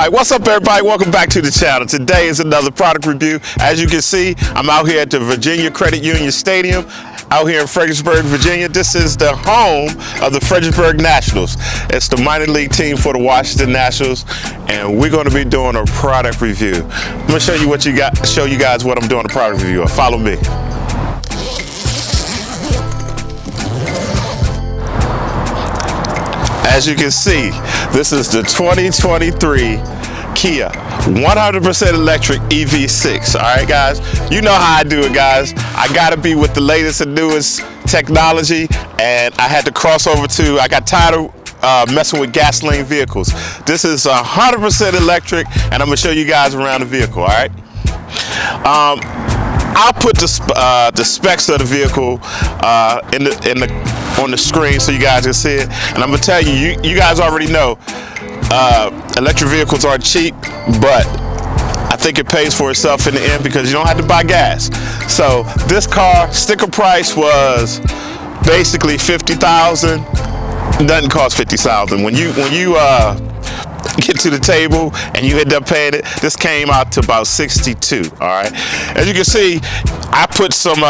Alright, what's up everybody? Welcome back to the channel. Today is another product review. As you can see, I'm out here at the Virginia Credit Union Stadium out here in Fredericksburg, Virginia. This is the home of the Fredericksburg Nationals. It's the minor league team for the Washington Nationals, and we're going to be doing a product review. I'm going to show you what you got, show you guys what I'm doing a product review of. Follow me. As you can see, this is the 2023 Kia 100% electric EV6. All right, guys, you know how I do it, guys. I gotta be with the latest and newest technology, and I had to cross over to, I got tired of messing with gasoline vehicles. This is 100% electric, and I'm gonna show you guys around the vehicle. All right. I'll put the specs of the vehicle on the screen so you guys can see it. And I'm gonna tell you, you guys already know electric vehicles aren't cheap, but I think it pays for itself in the end because you don't have to buy gas. So this car sticker price was basically $50,000. Doesn't cost $50,000. When you get to the table and you end up paying it, this came out to about $62,000. All right, as you can see, I put some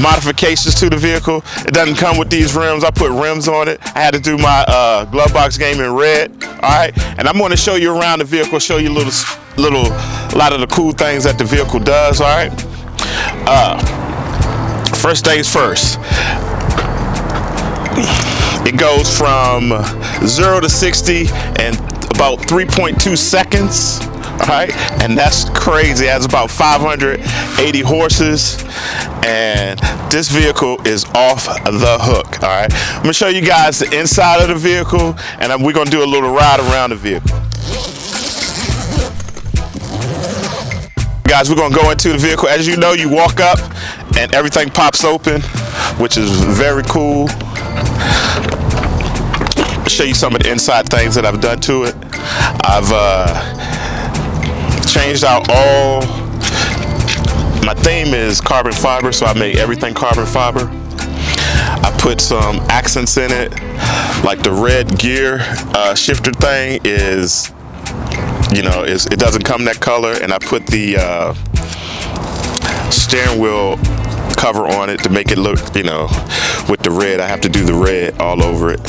modifications to the vehicle. It doesn't come with these rims. I put rims on it. I had to do my glove box game in red. All right, and I'm going to show you around the vehicle, show you a lot of the cool things that the vehicle does. All right, first things first, it goes from 0 to 60 and about 3.2 seconds. All right, and that's crazy. It has about 580 horses, and this vehicle is off the hook. All right, I'm gonna show you guys the inside of the vehicle, and we're gonna do a little ride around the vehicle. Guys, we're gonna go into the vehicle. As you know, you walk up and everything pops open, which is very cool. Show you some of the inside things that I've done to it. I've changed out all, my theme is carbon fiber, so I made everything carbon fiber. I put some accents in it, like the red gear shifter thing is, you know, it doesn't come that color, and I put the steering wheel cover on it to make it look, you know, with the red. I have to do the red all over it.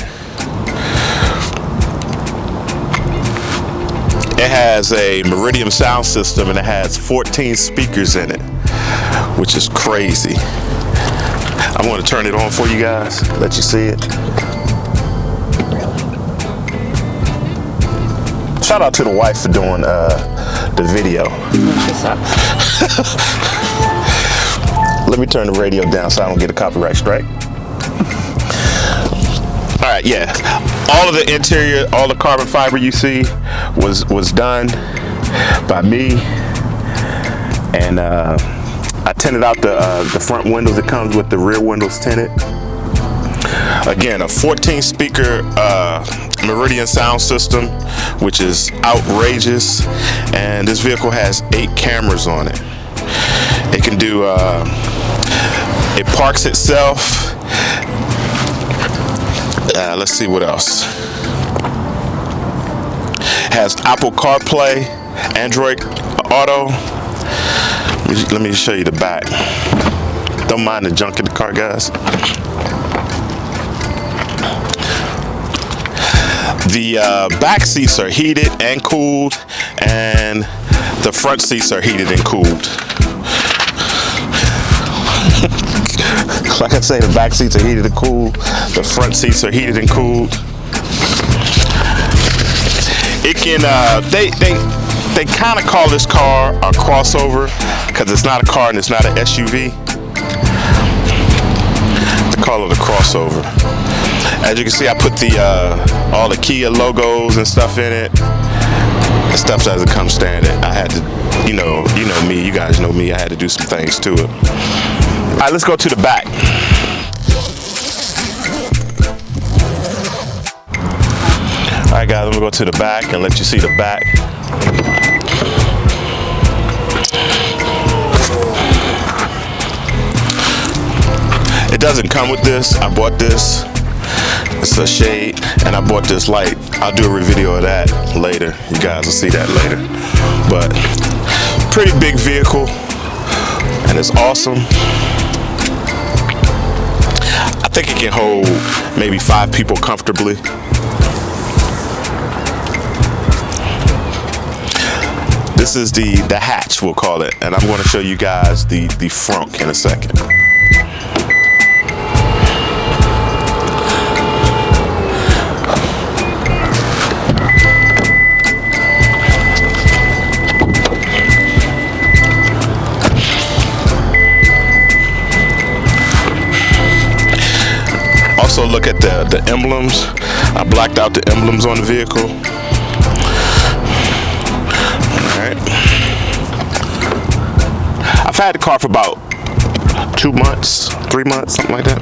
It has a Meridian sound system, and it has 14 speakers in it, which is crazy. I'm going to turn it on for you guys, let you see it. Shout out to the wife for doing the video. Let me turn the radio down so I don't get a copyright strike. All right, yeah. All of the interior, all the carbon fiber you see was done by me, and I tinted out the front windows. It comes with the rear windows tinted. Again, a 14 speaker Meridian sound system, which is outrageous, and this vehicle has 8 cameras on it. It can do, it parks itself. Let's see what else. Has Apple CarPlay, Android Auto. Let me show you the back. Don't mind the junk in the car, guys. The back seats are heated and cooled, and the front seats are heated and cooled. Like I say, the back seats are heated and cooled. The front seats are heated and cooled. It can, they kind of call this car a crossover because it's not a car and it's not an SUV. They call it a crossover. As you can see, I put all the Kia logos and stuff in it. The stuff doesn't come standard. I had to, you know me, you guys know me, I had to do some things to it. All right, let's go to the back. All right, guys, I'm gonna go to the back and let you see the back. It doesn't come with this. I bought this. It's a shade, and I bought this light. I'll do a video of that later. You guys will see that later. But pretty big vehicle, and it's awesome. I think it can hold maybe 5 people comfortably. This is the hatch, we'll call it, and I'm going to show you guys the front in a second. Also look at the emblems. I blacked out the emblems on the vehicle. I've had the car for about 2 months, 3 months, something like that.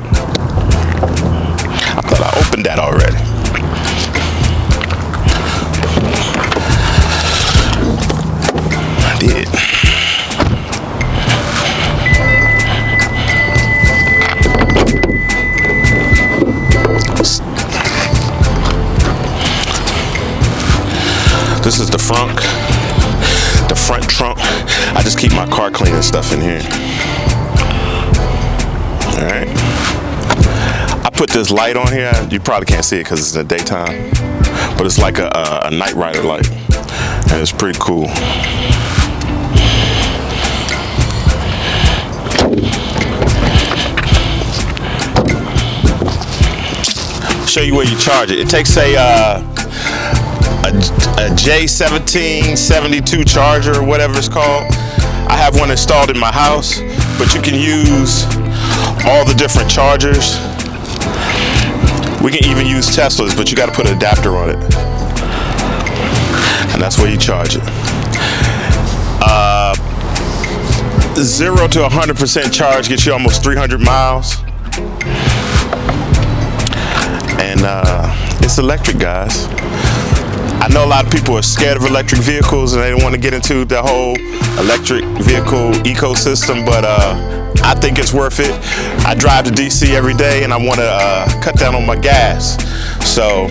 I thought I opened that already. I did. This is the front trunk. I just keep my car clean and stuff in here. All right. I put this light on here. You probably can't see it because it's in the daytime, but it's like a night rider light, and it's pretty cool. Show you where you charge it. It takes a J1772 charger, or whatever it's called. I have one installed in my house, but you can use all the different chargers. We can even use Teslas, but you got to put an adapter on it, and that's where you charge it. 0 to 100% charge gets you almost 300 miles, and it's electric, guys. I know a lot of people are scared of electric vehicles and they don't want to get into the whole electric vehicle ecosystem, but I think it's worth it. I drive to DC every day and I want to cut down on my gas. So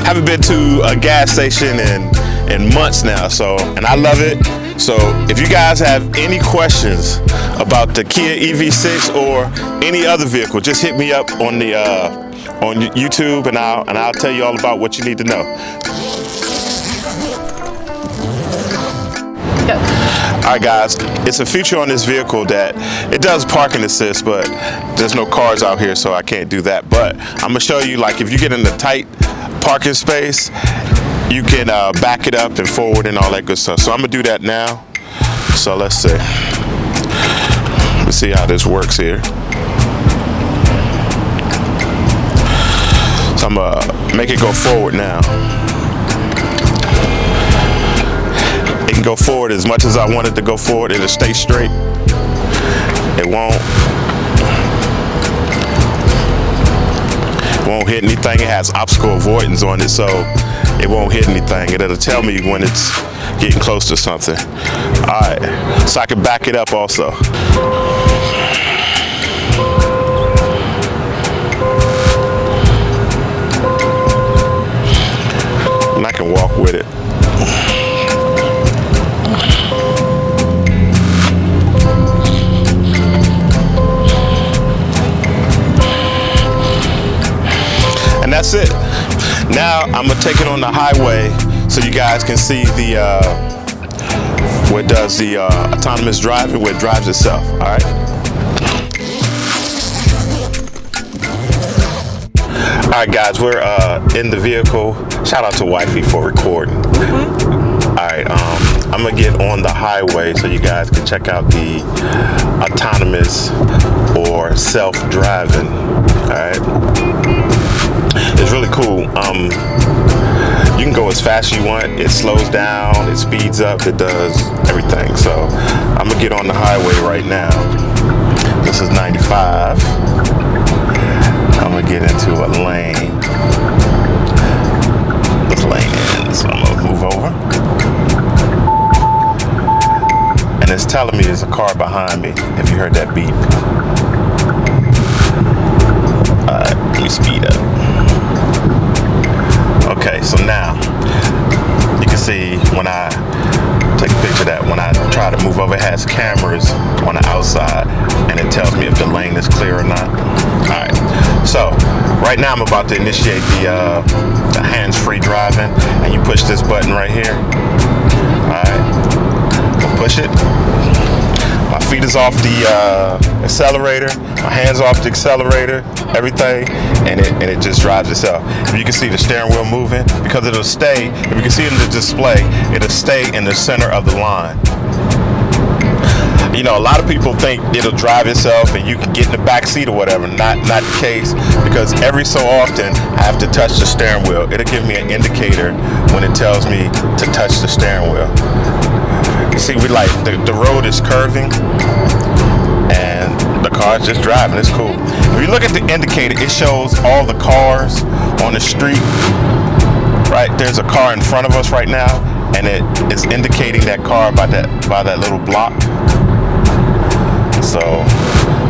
haven't been to a gas station in months now, and I love it. So if you guys have any questions about the Kia EV6 or any other vehicle, just hit me up on the on YouTube, and I'll tell you all about what you need to know. All right, guys, it's a feature on this vehicle that it does parking assist, but there's no cars out here, so I can't do that. But I'm gonna show you, like, if you get in the tight parking space, you can back it up and forward and all that good stuff. So I'm gonna do that now. So let's see. Let's see how this works here. So I'm gonna make it go forward now. It can go forward as much as I want it to go forward. It'll stay straight. It won't hit anything. It has obstacle avoidance on it, so it won't hit anything. It'll tell me when it's getting close to something. All right, so I can back it up also. And I can walk with it. And that's it. Now I'm gonna take it on the highway so you guys can see the where it does the autonomous driving, where it drives itself. All right. All right, guys, we're in the vehicle. Shout out to Wifey for recording. All right, I'm gonna get on the highway so you guys can check out the autonomous or self-driving. All right. It's really cool. You can go as fast as you want. It slows down, it speeds up, it does everything. So I'm gonna get on the highway right now. This is 95. I'm gonna get into a lane. This lane ends, so I'm gonna move over. And it's telling me there's a car behind me, if you heard that beep. All right, let me speed up. Okay, so now you can see when I take a picture of that, when I try to move over, it has cameras on the outside and it tells me if the lane is clear or not. Alright, so right now I'm about to initiate the hands-free driving, and you push this button right here. Alright, I'll push it. My feet is off the accelerator, my hands off the accelerator, everything, and it just drives itself. If you can see the steering wheel moving, because it'll stay, if you can see it in the display, it'll stay in the center of the line. You know, a lot of people think it'll drive itself and you can get in the back seat or whatever. Not the case, because every so often I have to touch the steering wheel. It'll give me an indicator when it tells me to touch the steering wheel. You see, we like the road is curving and the car's just driving. It's cool. If you look at the indicator, it shows all the cars on the street. Right, there's a car in front of us right now, and it is indicating that car by that little block. So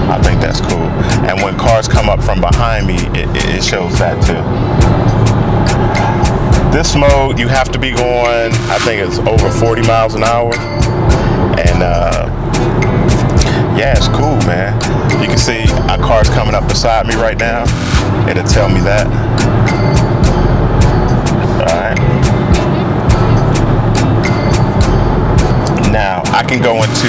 I think that's cool. And when cars come up from behind me, it shows that too. This mode, you have to be going, I think it's over 40 miles an hour. And yeah, it's cool, man. You can see a car's coming up beside me right now. It'll tell me that. Alright. Now I can go into,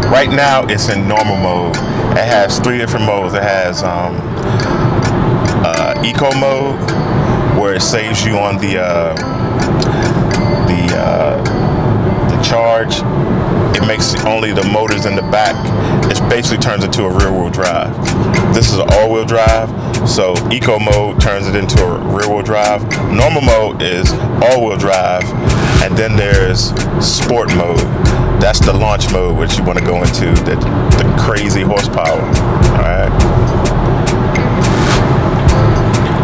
right now it's in normal mode. It has 3 different modes. It has eco mode, where it saves you on the charge. It makes only the motors in the back. It basically turns into a rear-wheel drive. This is an all-wheel drive, so eco mode turns it into a rear-wheel drive. Normal mode is all-wheel drive, and then there's sport mode. That's the launch mode, which you want to go into, the crazy horsepower. All right.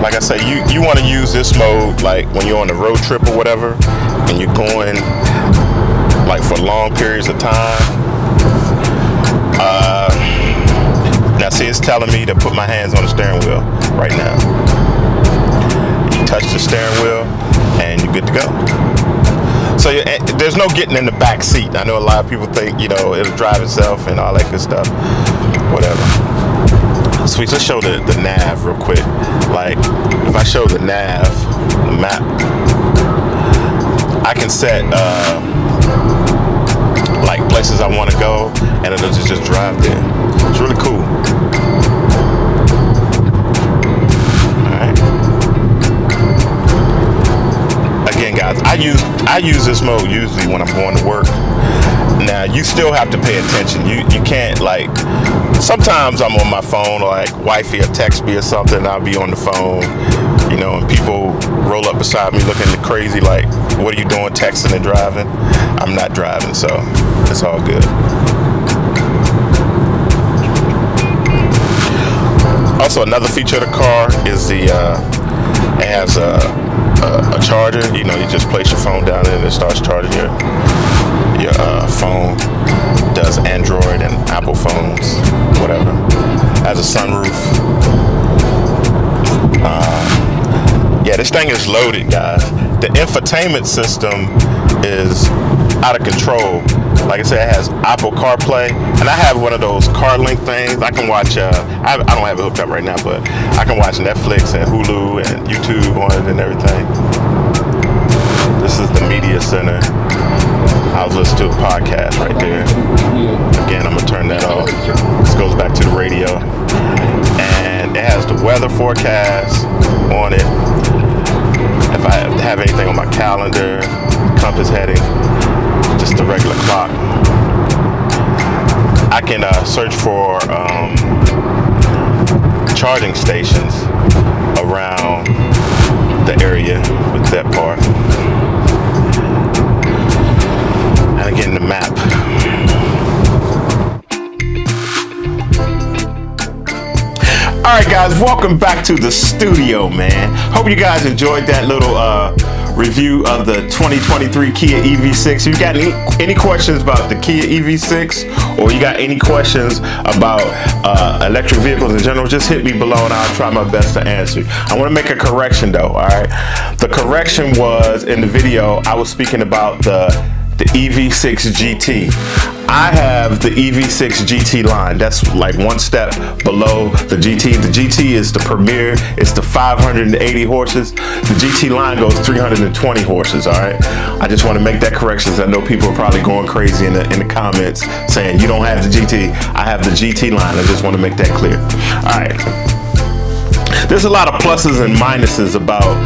Like I say, you want to use this mode like when you're on a road trip or whatever, and you're going like for long periods of time. Now see, it's telling me to put my hands on the steering wheel right now. You touch the steering wheel and you're good to go. So there's no getting in the back seat. I know a lot of people think, you know, it'll drive itself and all that good stuff. Whatever. Sweet, let's show the nav real quick. Like, if I show the nav, the map, I can set like places I want to go, and it'll just drive there. It's really cool. Alright. Again, guys, I use this mode usually when I'm going to work. Now, you still have to pay attention. You can't, like, sometimes I'm on my phone, or like wifey will text me or something, and I'll be on the phone, you know, and people roll up beside me looking crazy like, what are you doing, texting and driving? I'm not driving, so it's all good. Also, another feature of the car is it has a charger. You know, you just place your phone down and it starts charging your phone. It does Android and Apple phones, whatever. Has a sunroof. Yeah, this thing is loaded, guys. The infotainment system is out of control. Like I said, it has Apple CarPlay, and I have one of those CarLink things. I can watch, I don't have it hooked up right now, but I can watch Netflix and Hulu and YouTube on it and everything. This is the media center. I was listening to a podcast right there. Again, I'm gonna turn that off. This goes back to the radio. And it has the weather forecast on it. If I have anything on my calendar, compass heading, just the regular clock. I can search for charging stations around the area with that part. And again, the map. Alright guys, welcome back to the studio, man. Hope you guys enjoyed that little review of the 2023 Kia EV6. If you got any questions about the Kia EV6, or you got any questions about electric vehicles in general, just hit me below and I'll try my best to answer. I want to make a correction though, all right? The correction was in the video, I was speaking about the EV6 GT. I have the EV6 GT-Line. That's like one step below the GT. The GT is the premier. It's the 580 horses. The GT-Line goes 320 horses, all right? I just want to make that correction. I know people are probably going crazy in the comments saying you don't have the GT. I have the GT-Line. I just want to make that clear. All right. There's a lot of pluses and minuses about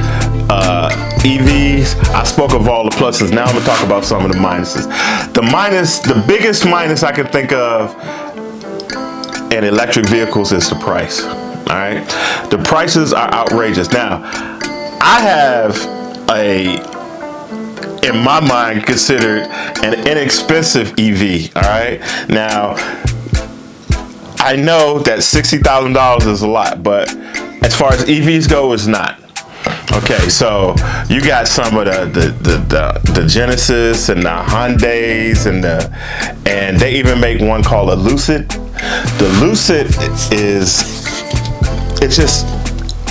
EVs. I spoke of all the pluses. Now I'm gonna talk about some of the minuses. The biggest minus I can think of in electric vehicles is the price. All right, the prices are outrageous. Now, I have in my mind, considered an inexpensive EV. All right, now I know that $60,000 is a lot, but as far as EVs go, it's not. Okay, so you got some of the Genesis and the Hyundais and they even make one called a Lucid. The Lucid it's just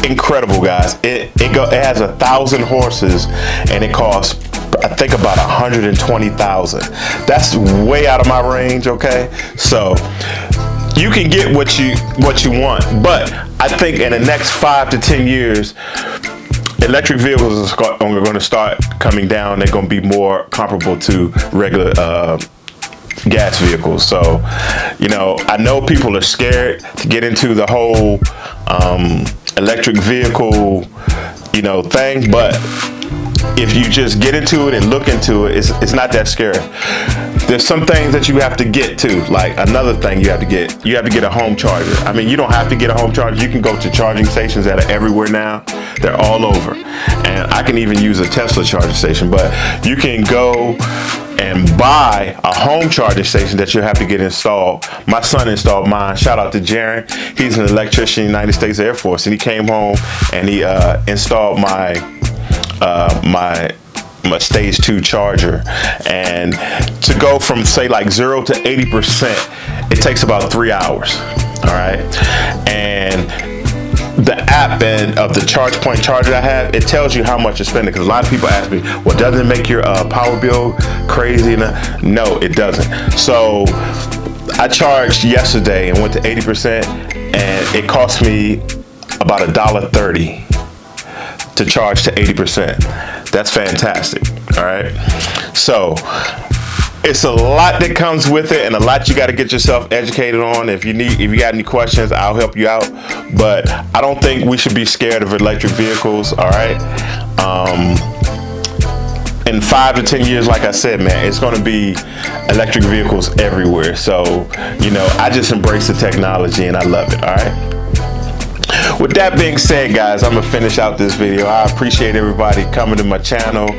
incredible, guys. It has 1,000 horses and it costs, I think, about 120,000. That's way out of my range. Okay, so you can get what you want, but I think in the next 5 to 10 years, electric vehicles are going to start coming down. They're going to be more comparable to regular gas vehicles. So, you know, I know people are scared to get into the whole electric vehicle, you know, thing, but if you just get into it and look into it, it's not that scary. There's some things that you have to get to. Like another thing you have to get a home charger. I mean, you don't have to get a home charger. You can go to charging stations that are everywhere now. They're all over. And I can even use a Tesla charging station, but you can go and buy a home charging station that you have to get installed. My son installed mine. Shout out to Jaron. He's an electrician in the United States Air Force, and he came home and he installed my stage 2 charger. And to go from say like 0 to 80%, it takes about 3 hours. All right, and the app of the charge point charger I have, it tells you how much you're spending, because a lot of people ask me, well, doesn't it make your power bill crazy? No, it doesn't. So I charged yesterday and went to 80%, and it cost me about $1.30 to charge to 80%. That's fantastic. All right, so it's a lot that comes with it, and a lot you got to get yourself educated on. If you got any questions, I'll help you out. But I don't think we should be scared of electric vehicles. All right. In 5 to 10 years, like I said, man, it's going to be electric vehicles everywhere. So, you know, I just embrace the technology and I love it. All right. With that being said, guys, I'm gonna finish out this video. I appreciate everybody coming to my channel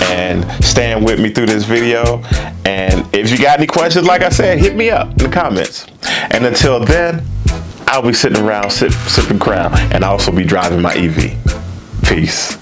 and staying with me through this video. And if you got any questions, like I said, hit me up in the comments. And until then, I'll be sitting around sipping Crown, and I'll also be driving my EV. Peace.